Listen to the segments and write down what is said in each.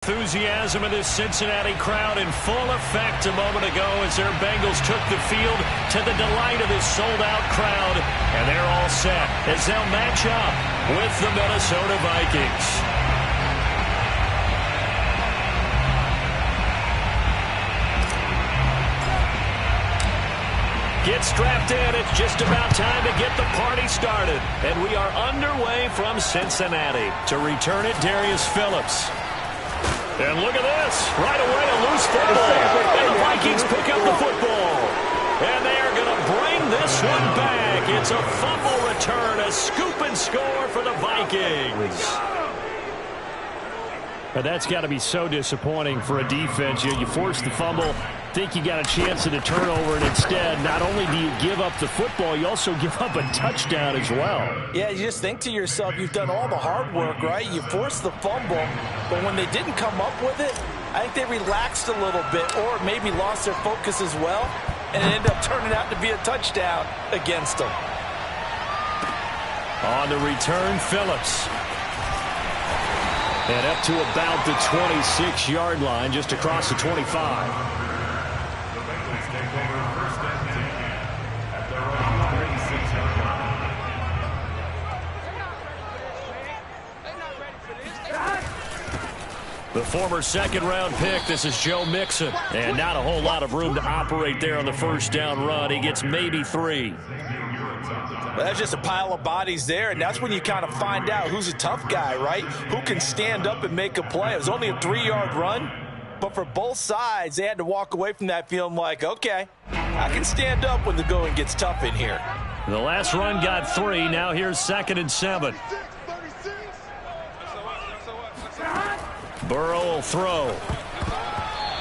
Enthusiasm of this Cincinnati crowd in full effect a moment ago as their Bengals took the field to the delight of this sold-out crowd. And they're all set as they'll match up with the Minnesota Vikings. Get strapped in. It's just about time to get the party started. And we are underway from Cincinnati. To return it, Darius Phillips. And look at this. Right away, a loose football. And the Vikings pick up the football. And they are going to bring this one back. It's a fumble return, a scoop and score for the Vikings. But that's got to be so disappointing for a defense. You force the fumble, think you got a chance at a turnover, and instead, not only do you give up the football, you also give up a touchdown as well. Yeah, you just think to yourself, you've done all the hard work, right? You forced the fumble, but when they didn't come up with it, I think they relaxed a little bit or maybe lost their focus as well, and it ended up turning out to be a touchdown against them. On the return, Phillips. And up to about the 26-yard line, just across the 25. The former second-round pick, this is Joe Mixon. And not a whole lot of room to operate there on the first down run. He gets maybe 3. Well, that's just a pile of bodies there, and that's when you kind of find out who's a tough guy, right? Who can stand up and make a play. It was only a 3-yard run, but for both sides, they had to walk away from that feeling like, okay, I can stand up when the going gets tough in here. The last run got 3. Now here's 2nd and 7. Burrow will throw.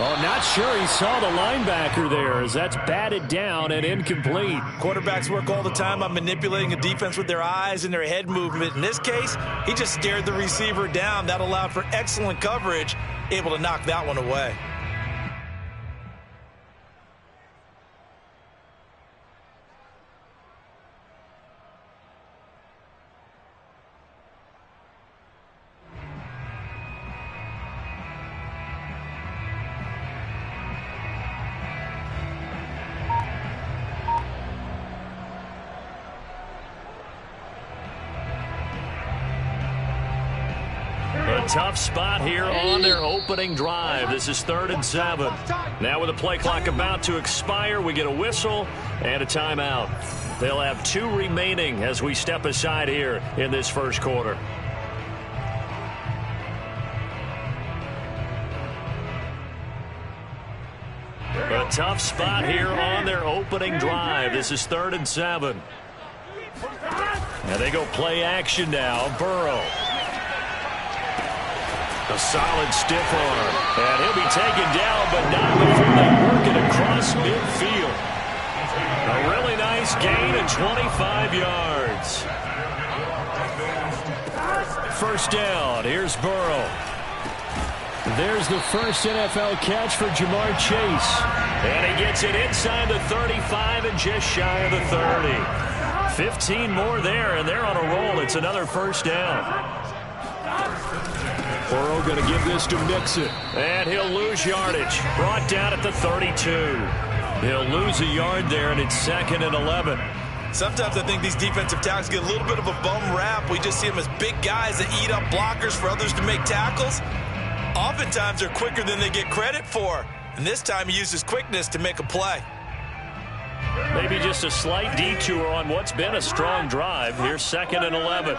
Oh, not sure he saw the linebacker there as that's batted down and incomplete. Quarterbacks work all the time on manipulating a defense with their eyes and their head movement. In this case, he just stared the receiver down. That allowed for excellent coverage, able to knock that one away. Tough spot here on their opening drive. This is 3rd and 7. Now with the play clock about to expire, we get a whistle and a timeout. They'll have 2 remaining as we step aside here in this first quarter. A tough spot here on their opening drive. This is 3rd and 7. And they go play action now. Burrow. A solid stiff arm. And he'll be taken down, but not before they work it across midfield. A really nice gain of 25 yards. First down. Here's Burrow. There's the first NFL catch for Jamar Chase. And he gets it inside the 35 and just shy of the 30. 15 more there, and they're on a roll. It's another first down. Burrow going to give this to Mixon. And he'll lose yardage. Brought down at the 32. He'll lose a yard there, and it's 2nd and 11. Sometimes I think these defensive tackles get a little bit of a bum rap. We just see them as big guys that eat up blockers for others to make tackles. Oftentimes they're quicker than they get credit for. And this time he uses quickness to make a play. Maybe just a slight detour on what's been a strong drive. Here's 2nd and 11.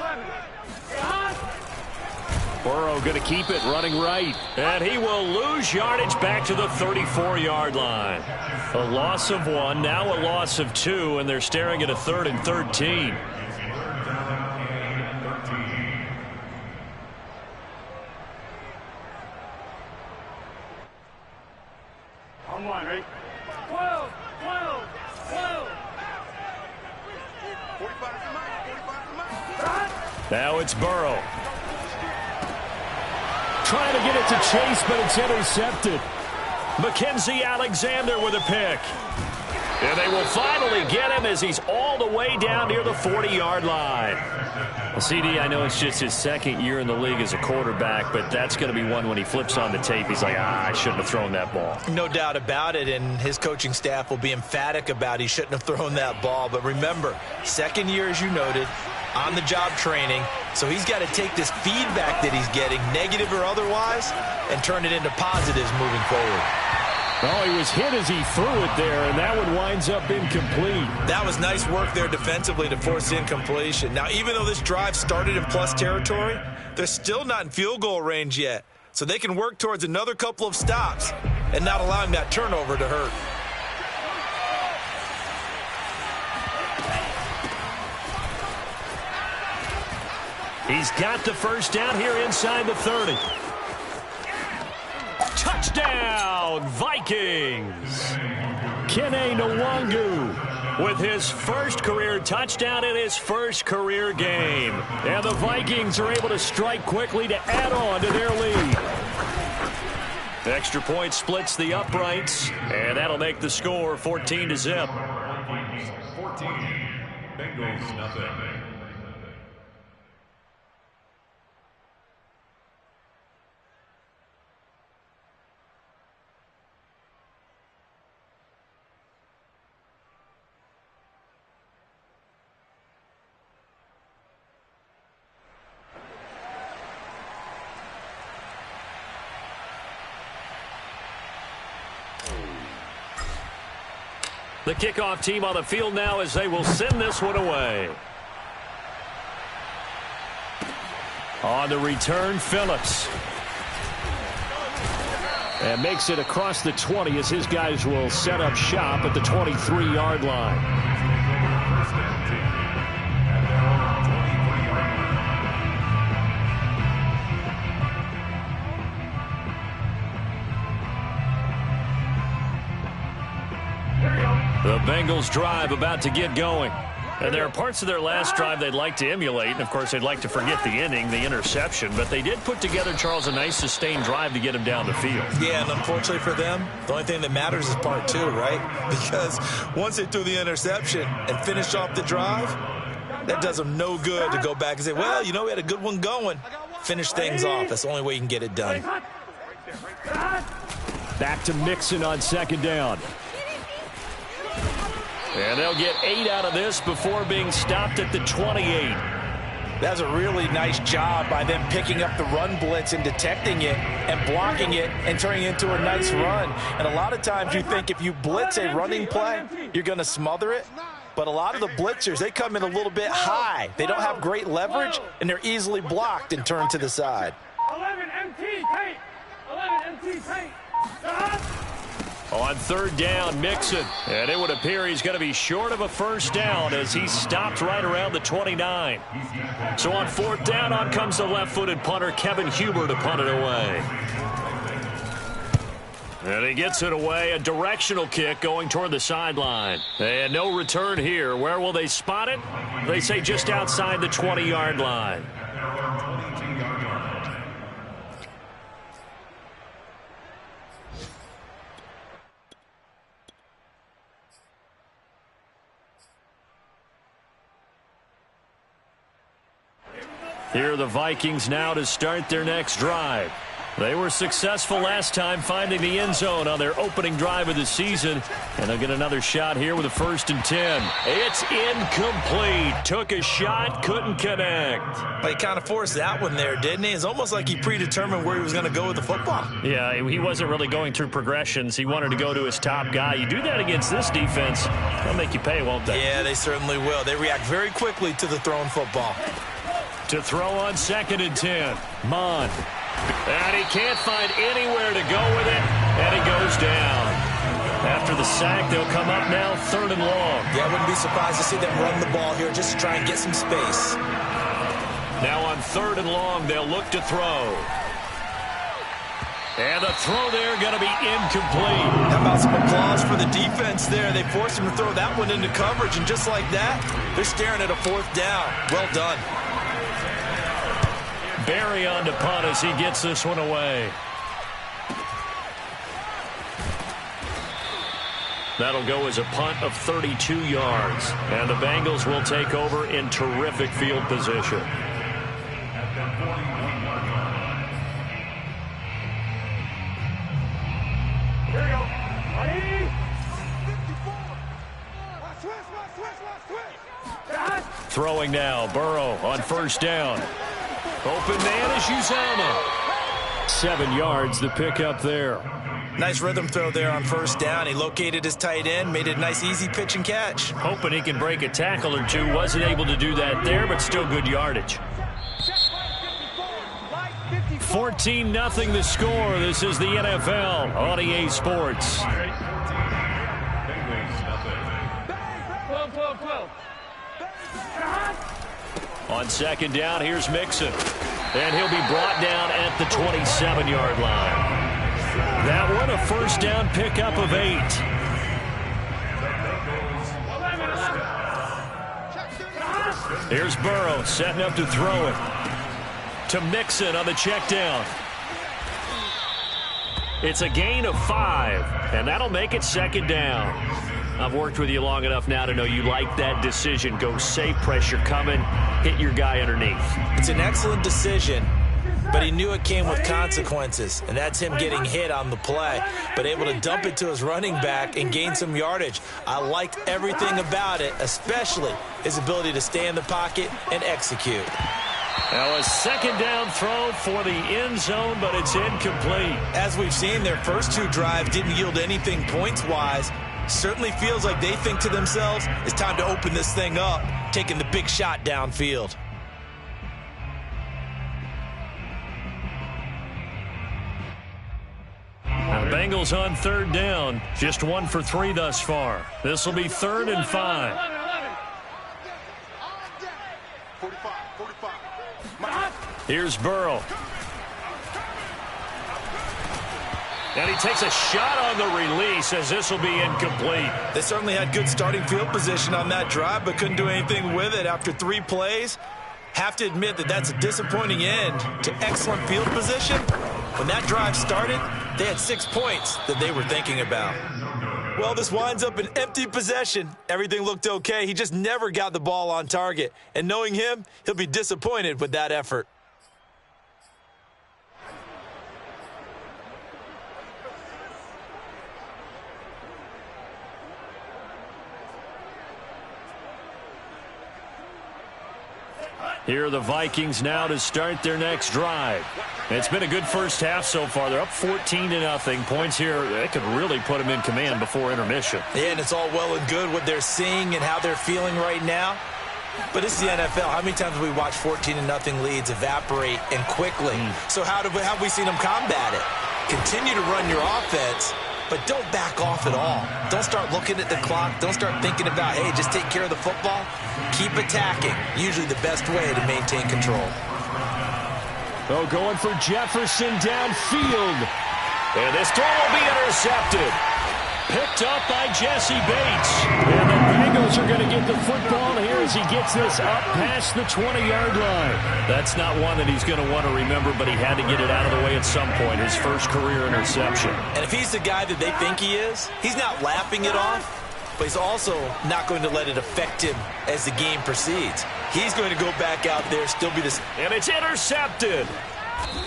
Burrow going to keep it running right. And he will lose yardage back to the 34-yard line. A loss of 1, now a loss of 2, and they're staring at a 3rd and 13. On 1, ready? 12, 12, 12. 45 Now it's Burrow. Trying to get it to Chase, but it's intercepted. Mackenzie Alexander with a pick. And they will finally get him as he's all the way down near the 40-yard line. Well, CD, I know it's just his second year in the league as a quarterback, but that's going to be one when he flips on the tape. He's like, I shouldn't have thrown that ball. No doubt about it, and his coaching staff will be emphatic about he shouldn't have thrown that ball. But remember, second year, as you noted, on-the-job training, so he's got to take this feedback that he's getting, negative or otherwise, and turn it into positives moving forward. Oh, he was hit as he threw it there, and that one winds up incomplete. That was nice work there defensively to force incompletion. Now, even though this drive started in plus territory, they're still not in field goal range yet. So they can work towards another couple of stops and not allowing that turnover to hurt. He's got the first down here inside the 30. Touchdown, Vikings! Kene Nwangu with his first career touchdown in his first career game. And the Vikings are able to strike quickly to add on to their lead. Extra point splits the uprights, and that'll make the score 14-0. Vikings 14, Bengals nothing. The kickoff team on the field now as they will send this one away. On the return, Phillips. And makes it across the 20 as his guys will set up shop at the 23-yard line. The Bengals drive about to get going. And there are parts of their last drive they'd like to emulate. And, of course, they'd like to forget the inning, the interception. But they did put together, Charles, a nice sustained drive to get him down the field. Yeah, and unfortunately for them, the only thing that matters is part two, right? Because once they threw the interception and finished off the drive, that does them no good to go back and say, well, you know, we had a good one going. Finish things off. That's the only way you can get it done. Back to Mixon on second down. And they'll get 8 out of this before being stopped at the 28. That's a really nice job by them picking up the run blitz and detecting it and blocking it and turning it into a nice run. And a lot of times you think if you blitz a running play, you're going to smother it. But a lot of the blitzers, they come in a little bit high. They don't have great leverage, and they're easily blocked and turned to the side. 11 MT paint. 11 MT paint. On third down, Mixon. And it would appear he's going to be short of a first down as he stopped right around the 29. So on fourth down, on comes the left-footed punter, Kevin Huber, to punt it away. And he gets it away, a directional kick going toward the sideline. And no return here. Where will they spot it? They say just outside the 20-yard line. Here are the Vikings now to start their next drive. They were successful last time finding the end zone on their opening drive of the season. And they'll get another shot here with a 1st and 10. It's incomplete. Took a shot, couldn't connect. But he kind of forced that one there, didn't he? It's almost like he predetermined where he was going to go with the football. Yeah, he wasn't really going through progressions. He wanted to go to his top guy. You do that against this defense, they'll make you pay, won't they? Yeah, they certainly will. They react very quickly to the thrown football. To throw on 2nd and 10. Mond. And he can't find anywhere to go with it, and he goes down. After the sack, they'll come up now 3rd and long. Yeah, I wouldn't be surprised to see them run the ball here just to try and get some space. Now on 3rd and long, they'll look to throw. And the throw there going to be incomplete. How about some applause for the defense there? They forced him to throw that one into coverage, and just like that, they're staring at a 4th down. Well done. Barry on to punt as he gets this one away. That'll go as a punt of 32 yards. And the Bengals will take over in terrific field position. Here we go. Ready? Throwing now, Burrow on first down. Open man is Uzomah. 7 yards the pickup there. Nice rhythm throw there on first down. He located his tight end, made it a nice easy pitch and catch. Hoping he can break a tackle or two. Wasn't able to do that there, but still good yardage. 14-0 the score. This is the NFL on EA Sports. 12. On second down, here's Mixon. And he'll be brought down at the 27-yard line. That one, a first down pickup of 8. Here's Burrow setting up to throw it. To Mixon on the check down. It's a gain of 5, and that'll make it second down. I've worked with you long enough now to know you like that decision. Go safe, pressure coming, hit your guy underneath. It's an excellent decision, but he knew it came with consequences, and that's him getting hit on the play, but able to dump it to his running back and gain some yardage. I liked everything about it, especially his ability to stay in the pocket and execute. Now a second down throw for the end zone, but it's incomplete. As we've seen, their first 2 drives didn't yield anything points-wise. Certainly feels like they think to themselves, it's time to open this thing up, taking the big shot downfield. Now the Bengals on third down, just 1 for 3 thus far. This will be 3rd and 5. 45. Here's Burrow. And he takes a shot on the release as this will be incomplete. They certainly had good starting field position on that drive, but couldn't do anything with it after 3 plays. Have to admit that that's a disappointing end to excellent field position. When that drive started, they had 6 points that they were thinking about. Well, this winds up an empty possession. Everything looked okay. He just never got the ball on target. And knowing him, he'll be disappointed with that effort. Here are the Vikings now to start their next drive. It's been a good first half so far. They're up 14-0. Points here, they could really put them in command before intermission. Yeah, and it's all well and good what they're seeing and how they're feeling right now. But this is the NFL. How many times have we watched 14-0 leads evaporate and quickly? So how have we seen them combat it? Continue to run your offense, but don't back off at all. Don't start looking at the clock. Don't start thinking about, hey, just take care of the football. Keep attacking. Usually the best way to maintain control. Oh, going for Jefferson downfield. And this throw will be intercepted. Picked up by Jesse Bates. And the Bengals are going to get the football here as he gets this up past the 20-yard line. That's not one that he's going to want to remember, but he had to get it out of the way at some point. His first career interception. And if he's the guy that they think he is, he's not laughing it off, but he's also not going to let it affect him as the game proceeds. He's going to go back out there, still be this. And it's intercepted.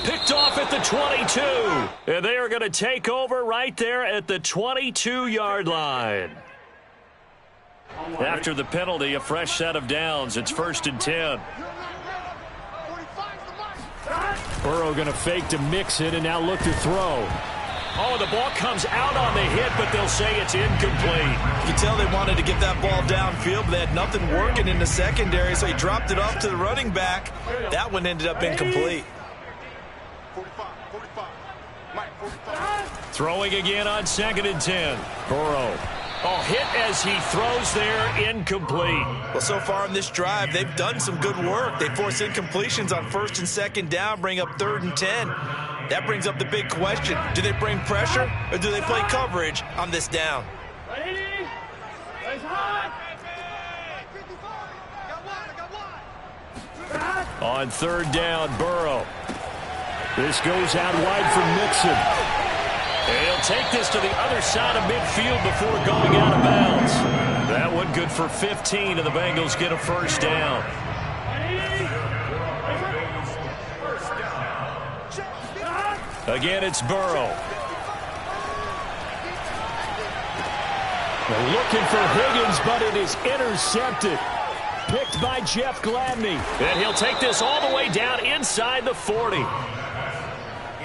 Picked off at the 22. And they are going to take over right there at the 22-yard line. After the penalty, a fresh set of downs. It's 1st and 10. Burrow going to fake to mix it and now look to throw. Oh, the ball comes out on the hit, but they'll say it's incomplete. You can tell they wanted to get that ball downfield, but they had nothing working in the secondary, so he dropped it off to the running back. That one ended up incomplete. Throwing again on 2nd and 10. Burrow. Oh, hit as he throws there, incomplete. Well, so far in this drive, they've done some good work. They force incompletions on 1st and 2nd down, bring up 3rd and 10. That brings up the big question. Do they bring pressure or do they play coverage on this down? On 3rd down, Burrow. This goes out wide for Mixon. And he'll take this to the other side of midfield before going out of bounds. That one good for 15, and the Bengals get a first down. Again, it's Burrow. They're looking for Higgins, but it is intercepted. Picked by Jeff Gladney. And he'll take this all the way down inside the 40.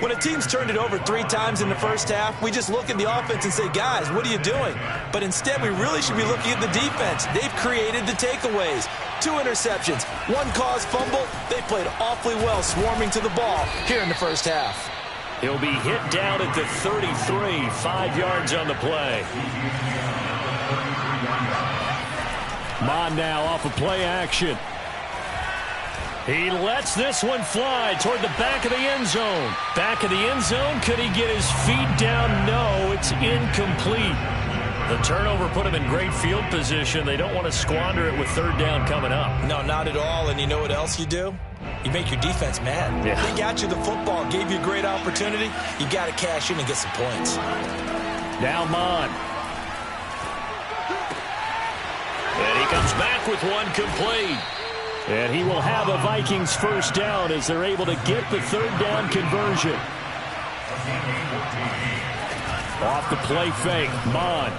When a team's turned it over 3 times in the first half, we just look at the offense and say, guys, what are you doing? But instead, we really should be looking at the defense. They've created the takeaways. 2 interceptions, 1 caused fumble. They played awfully well swarming to the ball here in the first half. He'll be hit down at the 33, 5 yards on the play. Mon now off of play action. He lets this one fly toward the back of the end zone. Back of the end zone, could he get his feet down? No, it's incomplete. The turnover put him in great field position. They don't want to squander it with 3rd down coming up. No, not at all. And you know what else you do? You make your defense mad. Yeah. They got you the football, gave you a great opportunity. You got to cash in and get some points. Now Mon. And he comes back with one complete. And he will have a Vikings first down as they're able to get the 3rd down conversion. Off the play fake, Mon.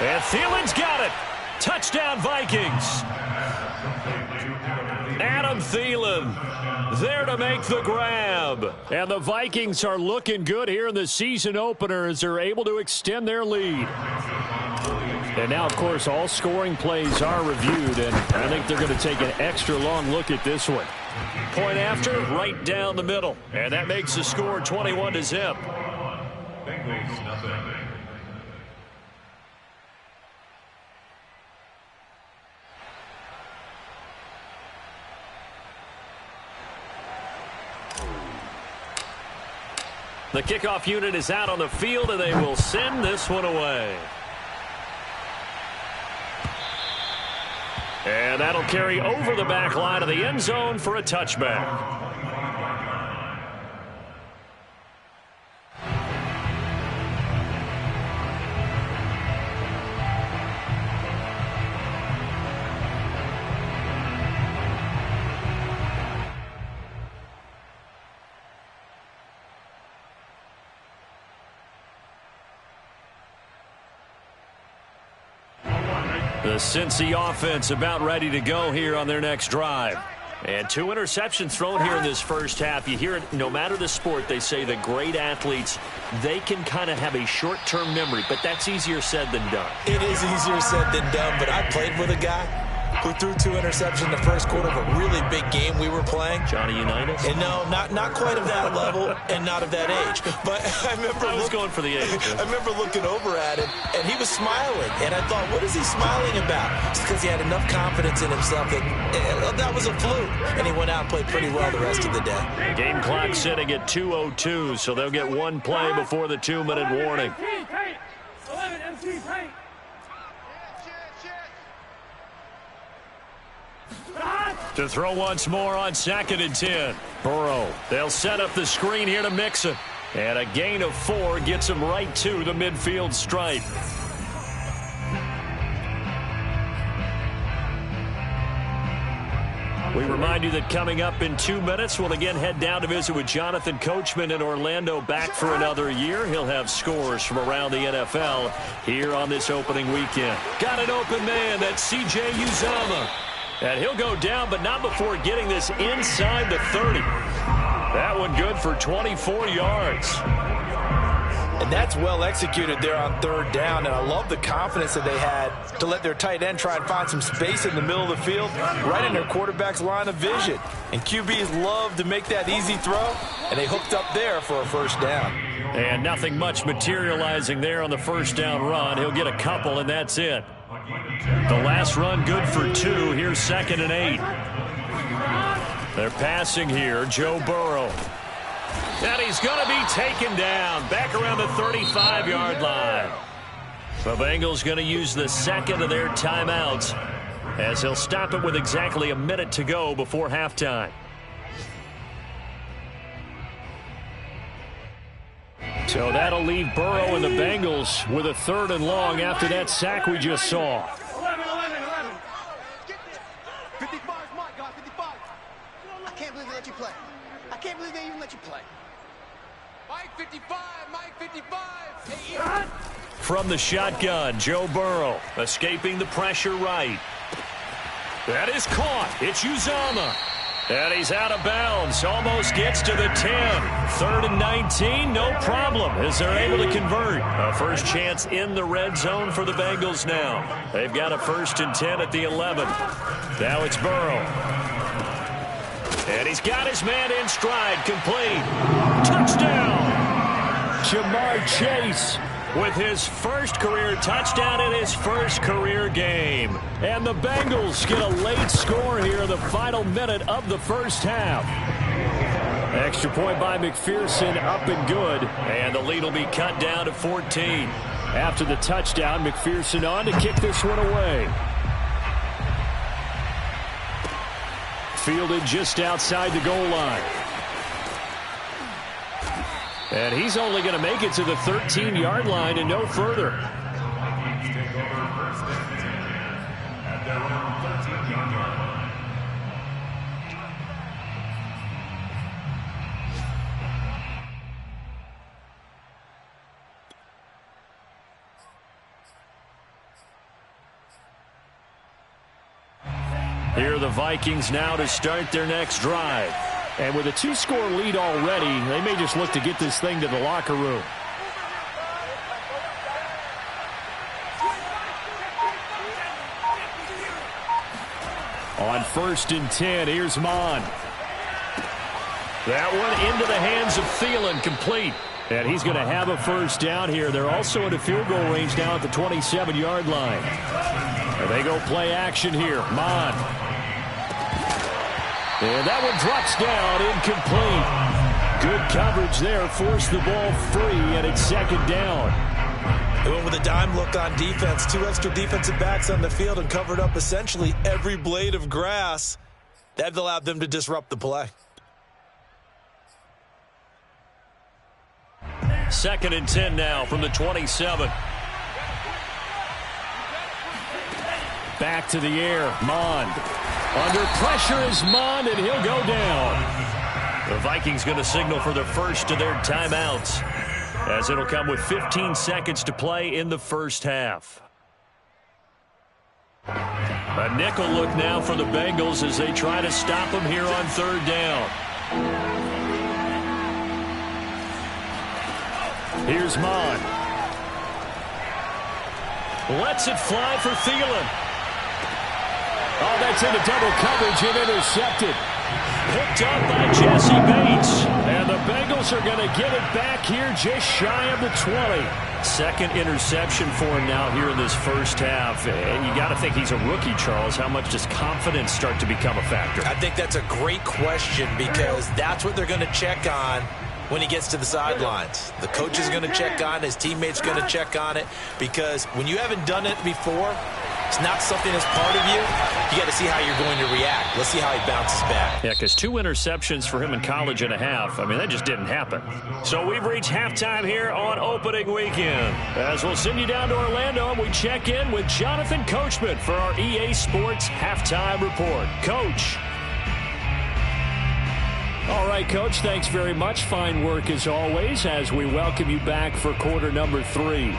And Thielen's got it. Touchdown Vikings. Adam Thielen there to make the grab. And the Vikings are looking good here in the season opener as they're able to extend their lead. And now, of course, all scoring plays are reviewed, and I think they're going to take an extra long look at this one. Point after, right down the middle. And that makes the score 21-0. Bengals nothing. The kickoff unit is out on the field, and they will send this one away. And that'll carry over the back line of the end zone for a touchback. The Cincy offense about ready to go here on their next drive. And 2 interceptions thrown here in this first half. You hear it, no matter the sport, they say the great athletes, they can kind of have a short-term memory, but that's easier said than done. It is easier said than done, but I played with a guy who threw 2 interceptions in the first quarter of a really big game we were playing. Johnny Unitas? And no, not quite of that level and not of that age. But I remember I was going for the age. I remember looking over at him, and he was smiling. And I thought, what is he smiling about? Just because he had enough confidence in himself that was a fluke. And he went out and played pretty well the rest of the day. Game clock sitting at 2:02, so they'll get 1 play before the 2-minute warning. 11 MC paint. To throw once more on 2nd and 10. Burrow. They'll set up the screen here to Mixon. And a gain of 4 gets him right to the midfield stripe. We remind you that coming up in 2 minutes, we'll again head down to visit with Jonathan Coachman in Orlando, back for another year. He'll have scores from around the NFL here on this opening weekend. Got an open man, that's C.J. Uzomah. And he'll go down, but not before getting this inside the 30. That one good for 24 yards. And that's well executed there on 3rd down. And I love the confidence that they had to let their tight end try and find some space in the middle of the field, right in their quarterback's line of vision. And QBs love to make that easy throw, and they hooked up there for a first down. And nothing much materializing there on the first down run. He'll get a couple, and that's it. The last run good for 2. Here's 2nd and 8. They're passing here. Joe Burrow. And he's going to be taken down back around the 35-yard line. The Bengals going to use the 2nd of their timeouts as they'll stop it with exactly a minute to go before halftime. So that'll leave Burrow and the Bengals with a 3rd and long after that sack we just saw. 11, 11, 11. 55 is Mike, guys, 55. I can't believe they let you play. I can't believe they even let you play. Mike 55, Mike 55. From the shotgun, Joe Burrow escaping the pressure right. That is caught. It's Uzomah. And he's out of bounds. Almost gets to the 10. 3rd and 19, no problem, as they're able to convert. A first chance in the red zone for the Bengals now. They've got a 1st and 10 at the 11. Now it's Burrow. And he's got his man in stride, complete. Touchdown! Jamar Chase with his first career touchdown in his first career game. And the Bengals get a late score here in the final minute of the first half. Extra point by McPherson, up and good. And the lead will be cut down to 14. After the touchdown, McPherson on to kick this one away. Fielded just outside the goal line. And he's only going to make it to the 13-yard line and no further. Take over 1st and 10 at their own 13-yard line. Here are the Vikings now to start their next drive. And with a 2-score lead already, they may just look to get this thing to the locker room. On 1st and 10, here's Mon. That one into the hands of Thielen, complete. And he's going to have a first down here. They're also in a field goal range now at the 27-yard line. And they go play action here. Mon. And that one drops down, incomplete. Good coverage there, forced the ball free, and it's 2nd down. They went with a dime look on defense. 2 extra defensive backs on the field and covered up essentially every blade of grass. That allowed them to disrupt the play. 2nd and 10 now from the 27. Back to the air, Mond. Under pressure is Mond, and he'll go down. The Vikings going to signal for the first of their timeouts, as it'll come with 15 seconds to play in the first half. A nickel look now for the Bengals as they try to stop them here on 3rd down. Here's Mond. Lets it fly for Thielen. Oh, that's into double coverage and intercepted. Picked up by Jesse Bates. And the Bengals are going to get it back here just shy of the 20. Second interception for him now here in this first half. And you got to think he's a rookie, Charles. How much does confidence start to become a factor? I think that's a great question because that's what they're going to check on when he gets to the sidelines. The coach is going to check on it. His teammates going to check on it because when you haven't done it before, it's not something that's part of you. You got to see how you're going to react. Let's see how he bounces back. Yeah, because 2 interceptions for him in college and a half. I mean, that just didn't happen. So we've reached halftime here on opening weekend. As we'll send you down to Orlando, and we check in with Jonathan Coachman for our EA Sports Halftime Report. Coach. All right, Coach, thanks very much. Fine work as always as we welcome you back for quarter number 3.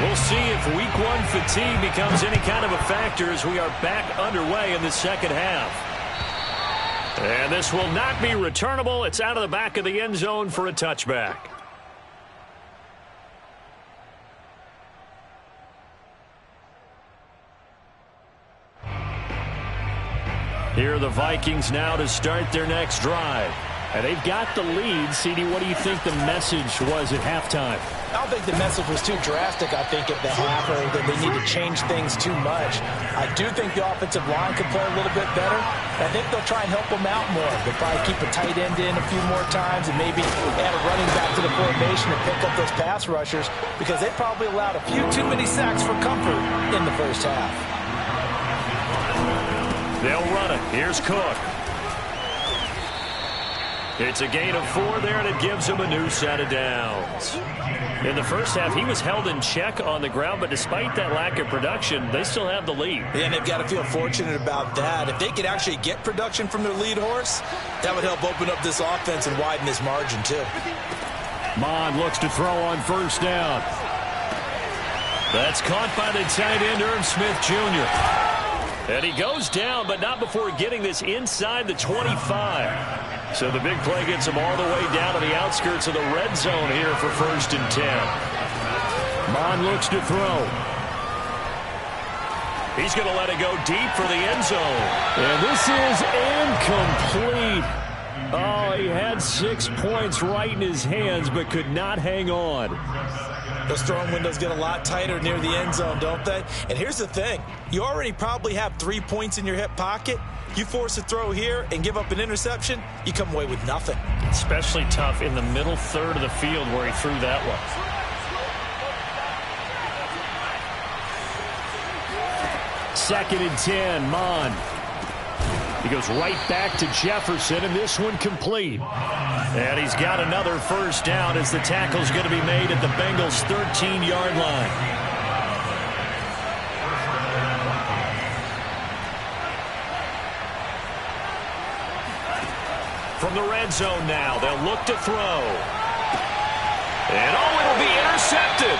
We'll see if week 1 fatigue becomes any kind of a factor as we are back underway in the second half. And this will not be returnable. It's out of the back of the end zone for a touchback. Here are the Vikings now to start their next drive. And they've got the lead. CD, what do you think the message was at halftime? I don't think the message was too drastic, I think, at the half, or that they need to change things too much. I do think the offensive line could play a little bit better. I think they'll try and help them out more. They'll probably keep a tight end in a few more times and maybe add a running back to the formation and pick up those pass rushers, because they probably allowed a few too many sacks for comfort in the first half. They'll run it. Here's Cook. It's a gain of 4 there, and it gives him a new set of downs. In the first half, he was held in check on the ground, but despite that lack of production, they still have the lead. Yeah, and they've got to feel fortunate about that. If they could actually get production from their lead horse, that would help open up this offense and widen this margin, too. Mond looks to throw on first down. That's caught by the tight end, Irv Smith Jr. And he goes down, but not before getting this inside the 25. So the big play gets him all the way down to the outskirts of the red zone here for 1st and 10. Mond looks to throw. He's going to let it go deep for the end zone. And this is incomplete. Oh, he had 6 points right in his hands, but could not hang on. Those throwing windows get a lot tighter near the end zone, don't they? And here's the thing. You already probably have 3 points in your hip pocket. You force a throw here and give up an interception, you come away with nothing. Especially tough in the middle third of the field where he threw that one. 2nd and 10, Mond. He goes right back to Jefferson, and this one complete. And he's got another first down as the tackle's going to be made at the Bengals' 13-yard line. From the red zone now, they'll look to throw. And it'll be intercepted.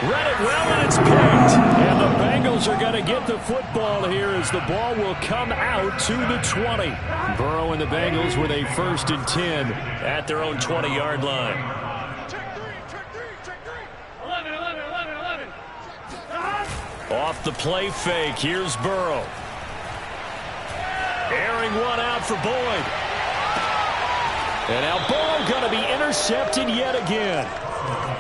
Read it well, and it's picked. And the Bengals are going to get the football here as the ball will come out to the 20. Burrow and the Bengals with a 1st and 10 at their own 20-yard line. Check three. 11. Off the play fake, here's Burrow. Airing one out for Boyd. And now Burrow going to be intercepted yet again.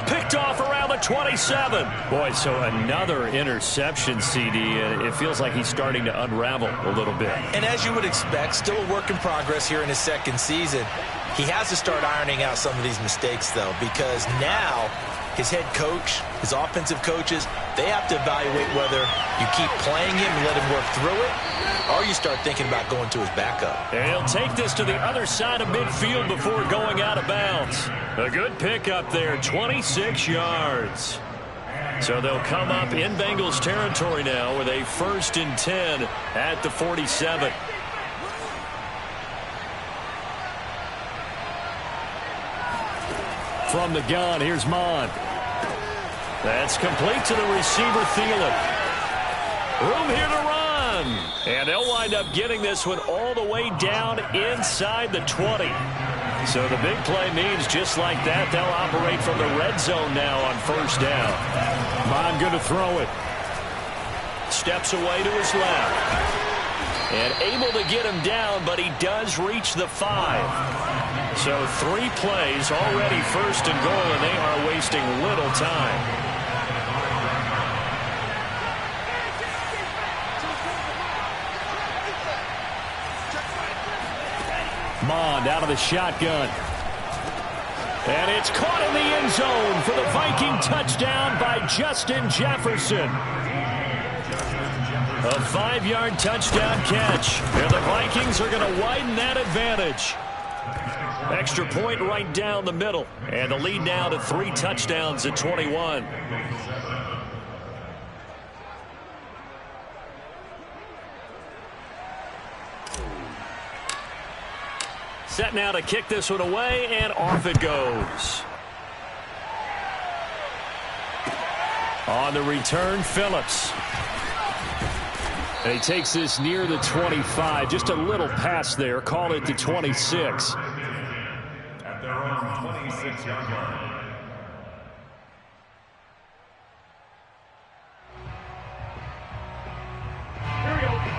Picked off around the 27. Boy, so another interception, CD. It feels like he's starting to unravel a little bit. And as you would expect, still a work in progress here in his 2nd season. He has to start ironing out some of these mistakes, though, because now his head coach, his offensive coaches, they have to evaluate whether you keep playing him and let him work through it, or you start thinking about going to his backup. And he'll take this to the other side of midfield before going out of bounds. A good pickup there, 26 yards. So they'll come up in Bengals territory now with a 1st and 10 at the 47. From the gun, here's Mond. That's complete to the receiver, Thielen. Room here to run. And they'll wind up getting this one all the way down inside the 20. So the big play means just like that, they'll operate from the red zone now on 1st down. Mond going to throw it. Steps away to his left. And able to get him down, but he does reach the 5. So 3 plays already 1st and goal, and they are wasting little time. Mond out of the shotgun. And it's caught in the end zone for the Viking touchdown by Justin Jefferson. A 5-yard touchdown catch. And the Vikings are going to widen that advantage. Extra point right down the middle. And the lead now to 3 touchdowns at 21. Set now to kick this one away, and off it goes. On the return, Phillips. And he takes this near the 25. Just a little pass there. Call it the 26. At their own 26-yard line.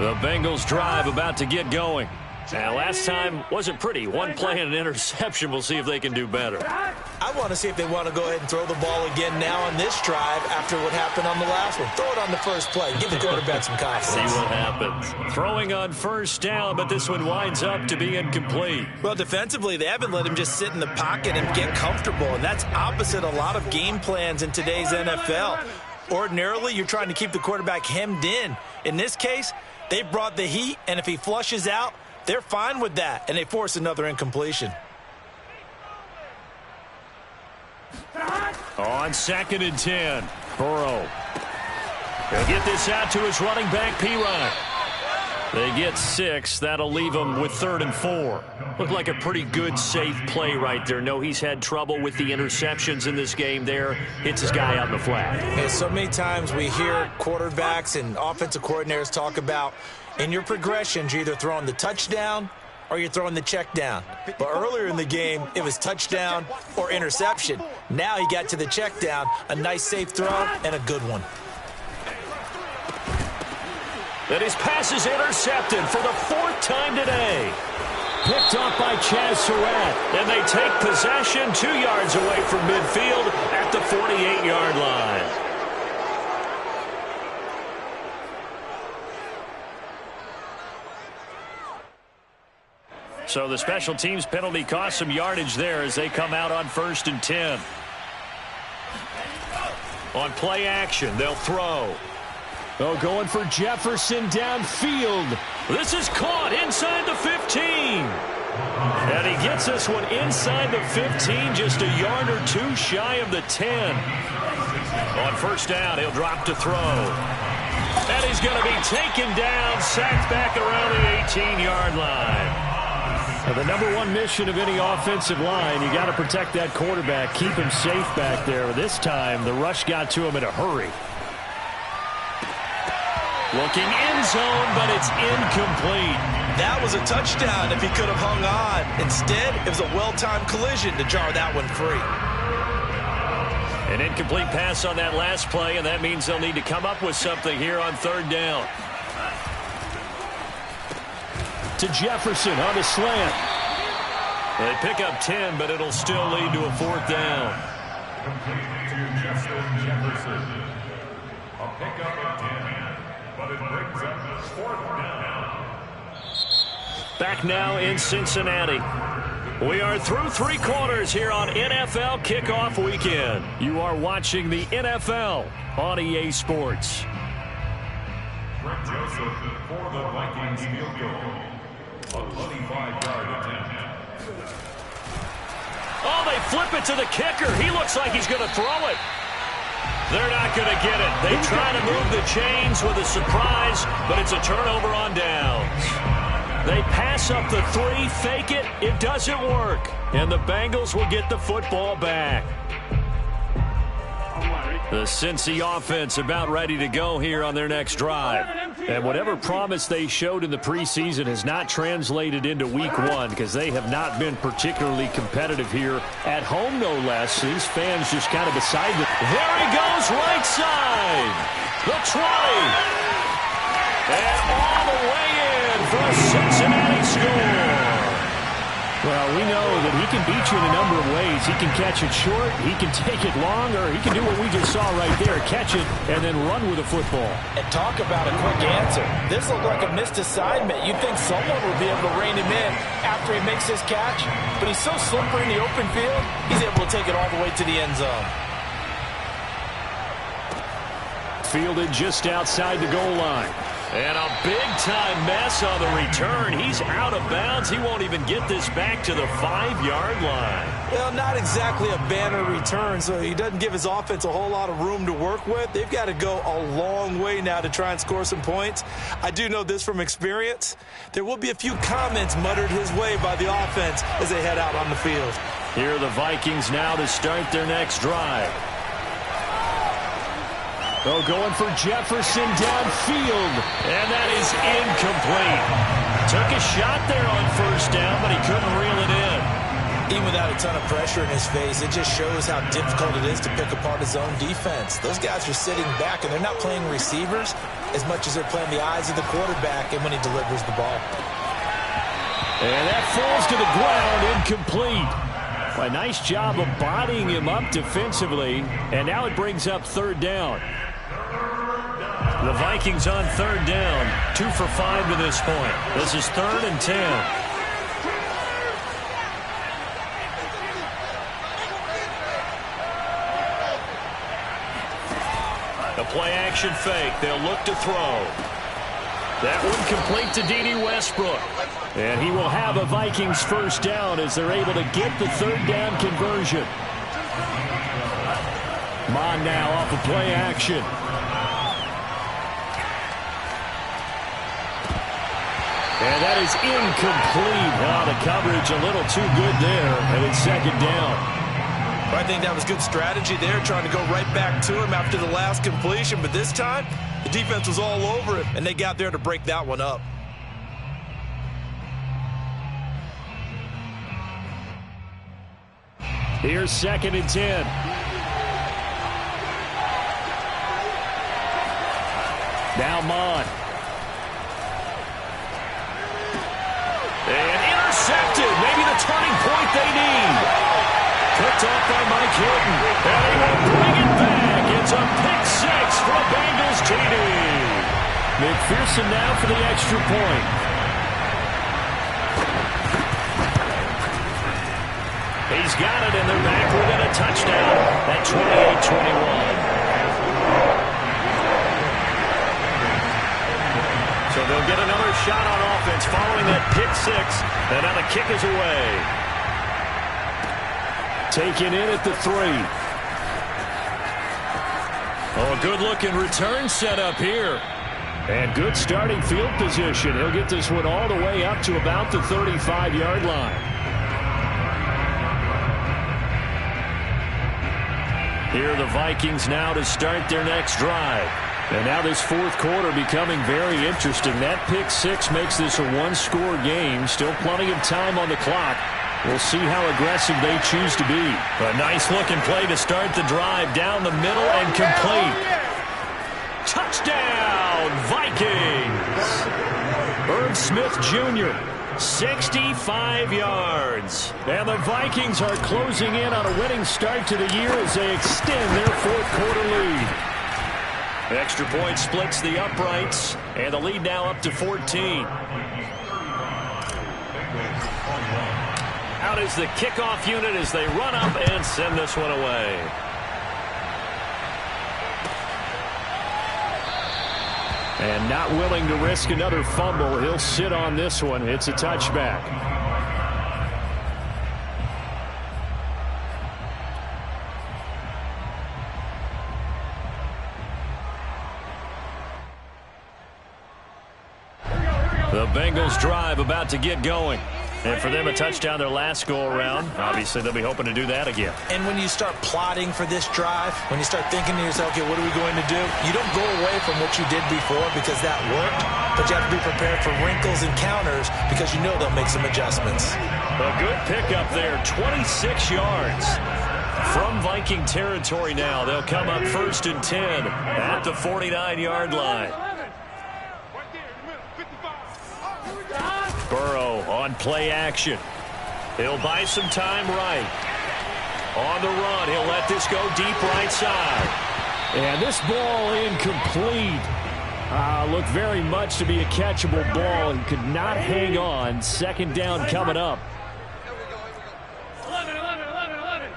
The Bengals drive about to get going. Last time wasn't pretty. One play and an interception. We'll see if they can do better. I want to see if they want to go ahead and throw the ball again now on this drive after what happened on the last one. Throw it on the first play. Give the quarterback some confidence. See what happens. Throwing on first down, but this one winds up to be incomplete. Well, defensively, they haven't let him just sit in the pocket and get comfortable, and that's opposite a lot of game plans in today's NFL. Ordinarily, you're trying to keep the quarterback hemmed in. In this case, they brought the heat, and if he flushes out, they're fine with that, and they force another incompletion. On 2nd and 10, Burrow. He'll get this out to his running back, P-Ryan. They get 6. That'll leave them with 3rd and 4. Looked like a pretty good, safe play right there. No, he's had trouble with the interceptions in this game there. Hits his guy out in the flat. And so many times we hear quarterbacks and offensive coordinators talk about in your progressions, you're either throwing the touchdown or you're throwing the check down. But earlier in the game, it was touchdown or interception. Now he got to the check down, a nice safe throw, and a good one. And his pass is intercepted for the 4th time today. Picked off by Chaz Surratt. And they take possession 2 yards away from midfield at the 48-yard line. So the special teams penalty cost some yardage there as they come out on 1st and 10. On play action, they'll throw. Oh, going for Jefferson downfield. This is caught inside the 15. And he gets this one inside the 15, just a yard or 2 shy of the 10. On 1st down, he'll drop to throw. And he's going to be taken down, sacked back around the 18-yard line. Now, the #1 mission of any offensive line, you got to protect that quarterback, keep him safe back there. This time, the rush got to him in a hurry. Looking end zone, but it's incomplete. That was a touchdown if he could have hung on. Instead, it was a well-timed collision to jar that one free. An incomplete pass on that last play, and that means they'll need to come up with something here on 3rd down. To Jefferson on the slant. They pick up 10, but it'll still lead to a 4th down. Complete to Justin Jefferson. A pickup of 10, but it brings up 4th down. Back now in Cincinnati. We are through 3 quarters here on NFL Kickoff Weekend. You are watching the NFL on EA Sports. Greg Joseph for the Vikings field goal. A 25-yard attempt. Oh, they flip it to the kicker. He looks like he's going to throw it. They're not going to get it. They try to move the chains with a surprise, but it's a turnover on downs. They pass up the 3, fake it. It doesn't work. And the Bengals will get the football back. The Cincy offense about ready to go here on their next drive. And whatever promise they showed in the preseason has not translated into week 1 because they have not been particularly competitive here at home, no less. These fans just kind of beside them. There he goes, right side. The 20. And all the way in for a Cincinnati score. Well, we know that he can beat you in a number of ways. He can catch it short, he can take it long, or he can do what we just saw right there, catch it and then run with the football. And talk about a quick answer. This looked like a missed assignment. You'd think someone would be able to rein him in after he makes his catch, but he's so slippery in the open field, he's able to take it all the way to the end zone. Fielded just outside the goal line. And a big-time mess on the return. He's out of bounds. He won't even get this back to the 5-yard line. Well, not exactly a banner return, so he doesn't give his offense a whole lot of room to work with. They've got to go a long way now to try and score some points. I do know this from experience. There will be a few comments muttered his way by the offense as they head out on the field. Here are the Vikings now to start their next drive. Oh, going for Jefferson downfield. And that is incomplete. Took a shot there on 1st down, but he couldn't reel it in. Even without a ton of pressure in his face, it just shows how difficult it is to pick apart his own defense. Those guys are sitting back, and they're not playing receivers as much as they're playing the eyes of the quarterback and when he delivers the ball. And that falls to the ground, incomplete. A nice job of bodying him up defensively, and now it brings up third down. The Vikings on third down, 2 for 5 to this point. This is 3rd and 10. A play-action fake. They'll look to throw. That one complete to D.D. Westbrook. And he will have a Vikings first down as they're able to get the third down conversion. Mon now off of play action. And that is incomplete. Wow, the coverage a little too good there, and it's second down. I think that was good strategy there, trying to go right back to him after the last completion. But this time, the defense was all over him, and they got there to break that one up. Here's 2nd and 10. Now Mon. And intercepted. Maybe the turning point they need. Picked off by Mike Hilton. And he will bring it back. It's a pick 6 for Bengals TD. McPherson now for the extra point. He's got it, and they're back within a touchdown at 28-21. So they'll get another shot on offense following that pick 6, and now the kick is away. Taken in at the 3. Oh, a good-looking return set up here. And good starting field position. He'll get this one all the way up to about the 35-yard line. Here are the Vikings now to start their next drive. And now this fourth quarter becoming very interesting. That pick 6 makes this a one-score game. Still plenty of time on the clock. We'll see how aggressive they choose to be. A nice-looking play to start the drive down the middle and complete. Touchdown, Vikings! Irv Smith Jr., 65 yards. And the Vikings are closing in on a winning start to the year as they extend their fourth quarter lead. Extra point splits the uprights, and the lead now up to 14. Out is the kickoff unit as they run up and send this one away. And not willing to risk another fumble. He'll sit on this one. It's a touchback. The Bengals drive about to get going. And for them, a touchdown their last go-around. Obviously, they'll be hoping to do that again. And when you start plotting for this drive, when you start thinking to yourself, okay, what are we going to do? You don't go away from what you did before because that worked, but you have to be prepared for wrinkles and counters because you know they'll make some adjustments. A good pickup there, 26 yards. From Viking territory now, they'll come up 1st and 10 at the 49-yard line. Burrow on play action. He'll buy some time right. On the run, he'll let this go deep right side. And this ball incomplete. Looked very much to be a catchable ball and could not hang on. Second down coming up. 11.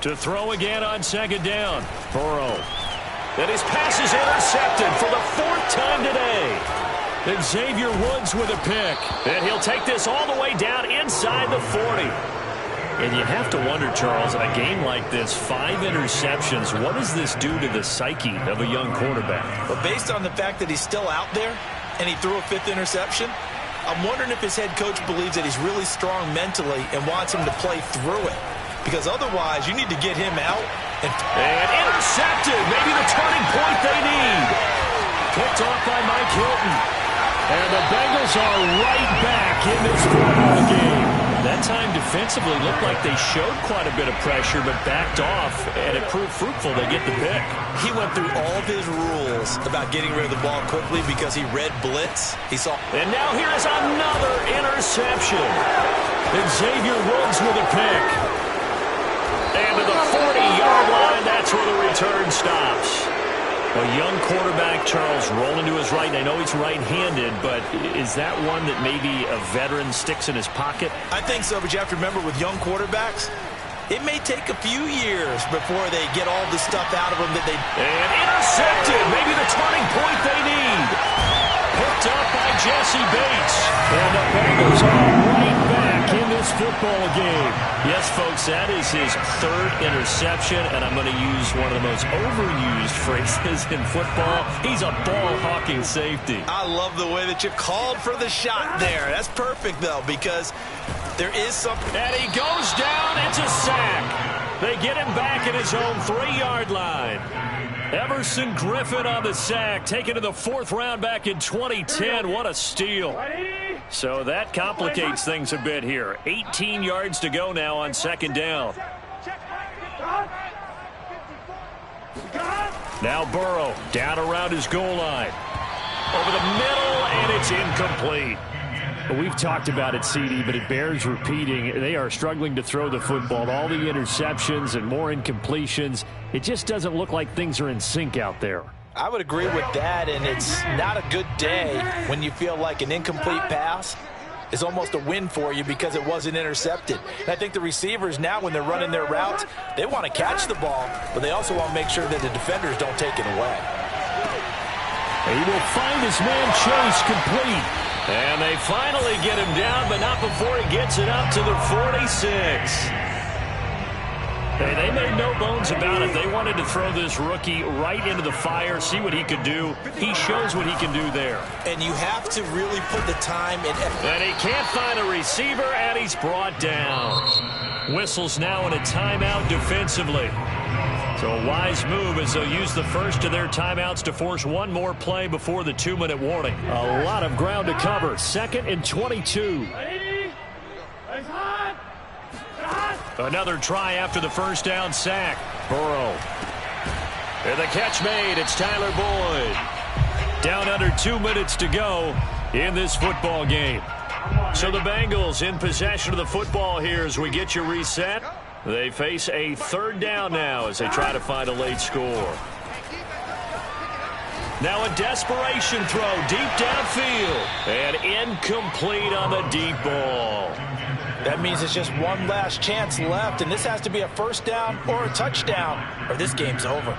To throw again on second down. Burrow. And his pass is intercepted for the 4th time today. And Xavier Woods with a pick. And he'll take this all the way down inside the 40. And you have to wonder, Charles, in a game like this, 5 interceptions, what does this do to the psyche of a young quarterback? But based on the fact that he's still out there and he threw a 5th interception, I'm wondering if his head coach believes that he's really strong mentally and wants him to play through it. Because otherwise, you need to get him out. And intercepted. Maybe the turning point they need. Picked off by Mike Hilton. And the Bengals are right back in this football game. That time defensively looked like they showed quite a bit of pressure but backed off, and it proved fruitful. They get the pick. He went through all of his rules about getting rid of the ball quickly because he read blitz. He saw. And now here is another interception. And Xavier Woods with a pick. And to the 40-yard line, that's where the return stops. A young quarterback, Charles, rolling to his right. I know he's right-handed, but is that one that maybe a veteran sticks in his pocket? I think so, but you have to remember with young quarterbacks, it may take a few years before they get all the stuff out of them that they... And intercepted, maybe the turning point they need. Picked up by Jesse Bates. And the Bengals are right back in this football game. Yes, folks, that is his third interception, and I'm going to use one of the most overused phrases in football. He's a ball-hawking safety. I love the way that you called for the shot there. That's perfect, though, because there is something. And he goes down. It's a sack. They get him back at his own 3-yard line. Everson Griffin on the sack, taken to the 4th round back in 2010. What a steal. So that complicates things a bit here. 18 yards to go now on 2nd down. Now Burrow down around his goal line. Over the middle, and it's incomplete. We've talked about it, CD, but it bears repeating. They are struggling to throw the football. All the interceptions and more incompletions. It just doesn't look like things are in sync out there. I would agree with that, and it's not a good day when you feel like an incomplete pass is almost a win for you because it wasn't intercepted. And I think the receivers now, when they're running their routes, they want to catch the ball, but they also want to make sure that the defenders don't take it away. He will find his man Chase complete. And they finally get him down, but not before he gets it up to the 46. Hey, they made no bones about it. They wanted to throw this rookie right into the fire, see what he could do. He shows what he can do there. And you have to really put the time and effort. And he can't find a receiver, and he's brought down. Whistles now in a timeout defensively. So a wise move as they'll use the first of their timeouts to force one more play before the 2-minute warning. A lot of ground to cover. 2nd and 22. Another try after the first down sack. Burrow. And the catch made. It's Tyler Boyd. Down under 2 minutes to go in this football game. So the Bengals in possession of the football here as we get you reset. They face a 3rd down now as they try to find a late score. Now a desperation throw deep downfield. And incomplete on the deep ball. That means it's just one last chance left, and this has to be a 1st down or a touchdown, or this game's over.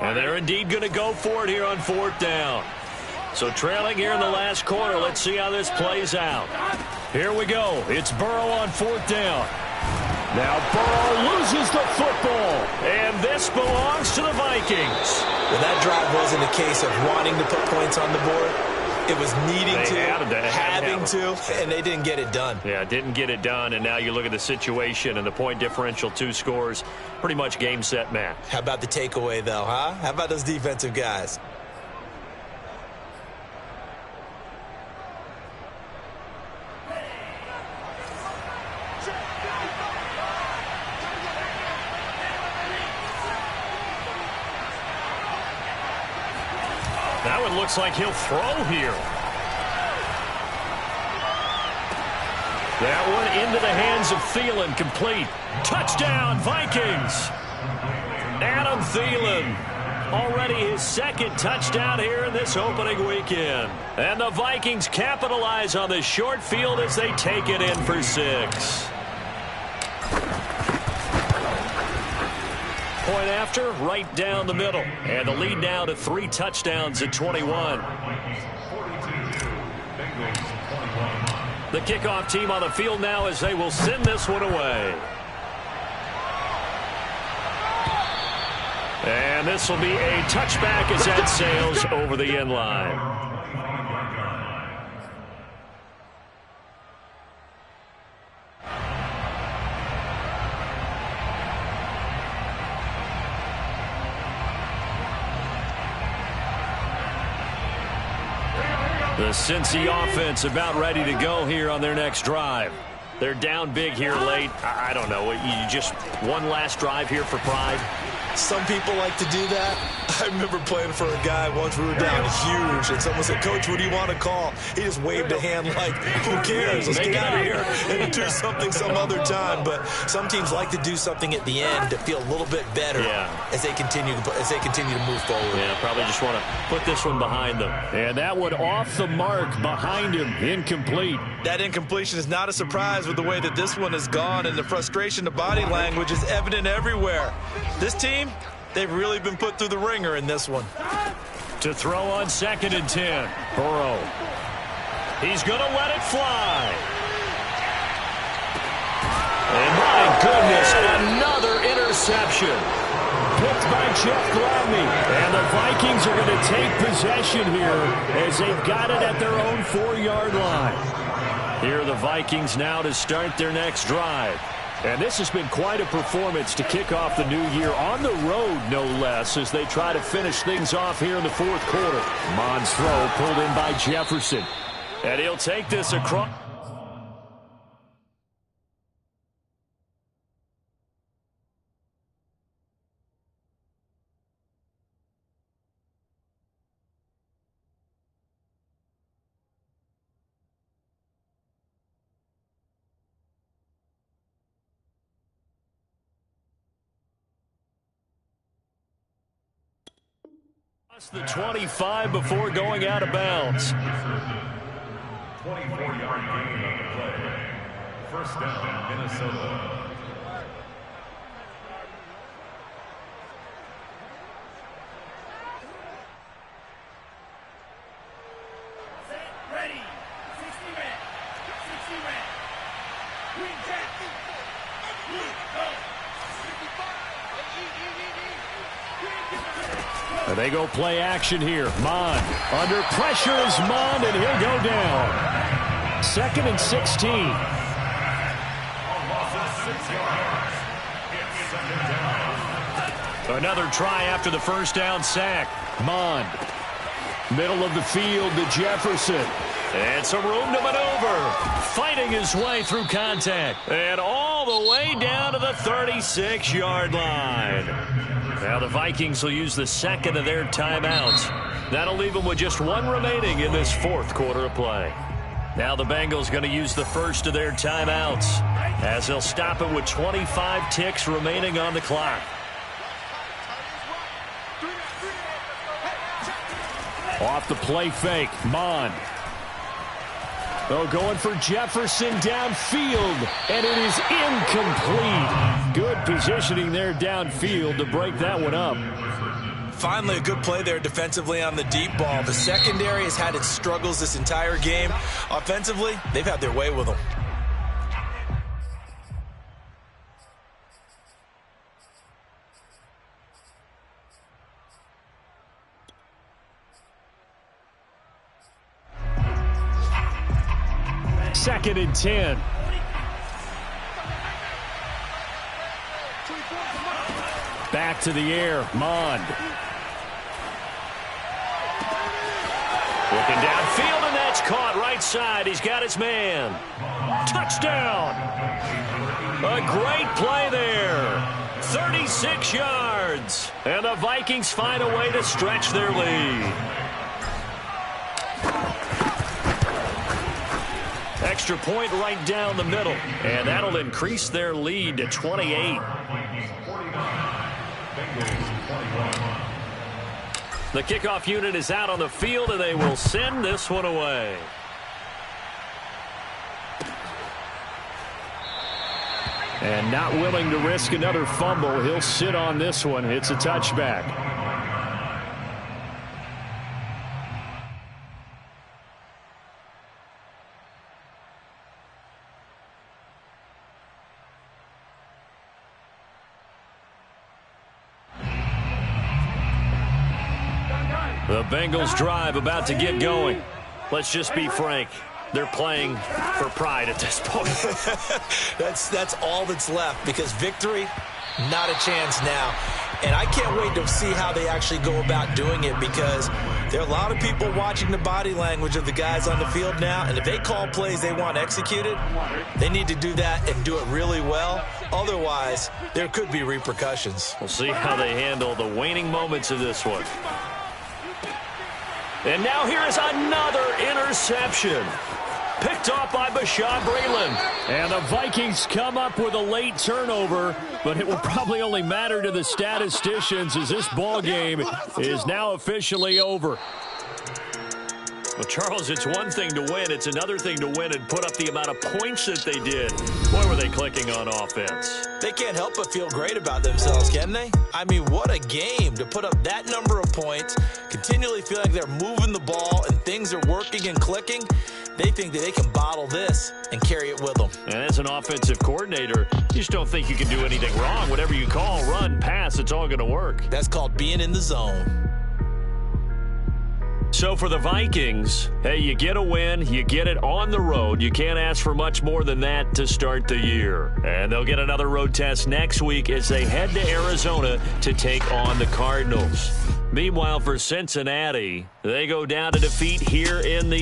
And they're indeed going to go for it here on 4th down. So trailing here in the last quarter, let's see how this plays out. Here we go. It's Burrow on 4th down. Now Burrow loses the football. And this belongs to the Vikings. Well, that drive wasn't a case of wanting to put points on the board. It was needing to, having to, and they didn't get it done. Yeah, didn't get it done, and now you look at the situation and the point differential, 2 scores, pretty much game, set, match. How about the takeaway, though, huh? How about those defensive guys? That one looks like he'll throw here. That one into the hands of Thielen, complete. Touchdown, Vikings. Adam Thielen, already his 2nd touchdown here in this opening weekend. And the Vikings capitalize on the short field as they take it in for 6. Point after, right down the middle. And the lead now to 3 touchdowns at 21. The kickoff team on the field now as they will send this one away. And this will be a touchback as that sails over the end line. The Cincy offense about ready to go here on their next drive. They're down big here late. I don't know. You just one last drive here for pride? Some people like to do that. I remember playing for a guy once. We were down huge, and someone said, "Coach, what do you want to call?" He just waved a hand like, "Who cares? Let's get out of here and do something some other time." But some teams like to do something at the end to feel a little bit better as they continue to move forward. Yeah, probably just want to put this one behind them. And that one off the mark behind him, incomplete. That incompletion is not a surprise with the way that this one has gone, and the frustration, the body language is evident everywhere. This team, they've really been put through the ringer in this one. To throw on 2nd and 10. Burrow. He's going to let it fly. And my goodness, another interception. Picked by Jeff Gladney. And the Vikings are going to take possession here as they've got it at their own 4-yard line. Here are the Vikings now to start their next drive. And this has been quite a performance to kick off the new year on the road, no less, as they try to finish things off here in the 4th quarter. Mond's throw pulled in by Jefferson. And he'll take this across. The 25 before going out of bounds. 24-yard gain on the play. First down, Minnesota. Ready. 60 red. 60 red. Green jack. Blue, go. 55. And they go play action here. Mond. Under pressure is Mond, and he'll go down. 2nd and 16. Another try after the first down sack. Mond. Middle of the field to Jefferson. And some room to maneuver. Fighting his way through contact. And all the way down to the 36-yard line. Now the Vikings will use the 2nd of their timeouts. That'll leave them with just one remaining in this 4th quarter of play. Now the Bengals going to use the 1st of their timeouts as they'll stop it with 25 ticks remaining on the clock. Off the play fake, Mond. Oh, going for Jefferson downfield, and it is incomplete. Good positioning there downfield to break that one up. Finally, a good play there defensively on the deep ball. The secondary has had its struggles this entire game. Offensively, they've had their way with them. Second and 10. Back to the air, Mond. Looking downfield, and that's caught right side. He's got his man. Touchdown. A great play there. 36 yards. And the Vikings find a way to stretch their lead. Extra point right down the middle. And that'll increase their lead to 28. The kickoff unit is out on the field, and they will send this one away. And not willing to risk another fumble, he'll sit on this one. It's a touchback. The Bengals drive about to get going. Let's just be frank. They're playing for pride at this point. That's all that's left, because victory, not a chance now. And I can't wait to see how they actually go about doing it, because there are a lot of people watching the body language of the guys on the field now, and if they call plays they want executed, they need to do that and do it really well. Otherwise, there could be repercussions. We'll see how they handle the waning moments of this one. And now here is another interception. Picked off by Bashaud Breeland. And the Vikings come up with a late turnover, but it will probably only matter to the statisticians as this ball game is now officially over. Well, Charles, it's one thing to win. It's another thing to win and put up the amount of points that they did. Boy, were they clicking on offense. They can't help but feel great about themselves, can they? I mean, what a game to put up that number of points, continually feel like they're moving the ball and things are working and clicking. They think that they can bottle this and carry it with them. And as an offensive coordinator, you just don't think you can do anything wrong. Whatever you call, run, pass, it's all going to work. That's called being in the zone. So for the Vikings, hey, you get a win, you get it on the road. You can't ask for much more than that to start the year. And they'll get another road test next week as they head to Arizona to take on the Cardinals. Meanwhile, for Cincinnati, they go down to defeat here in the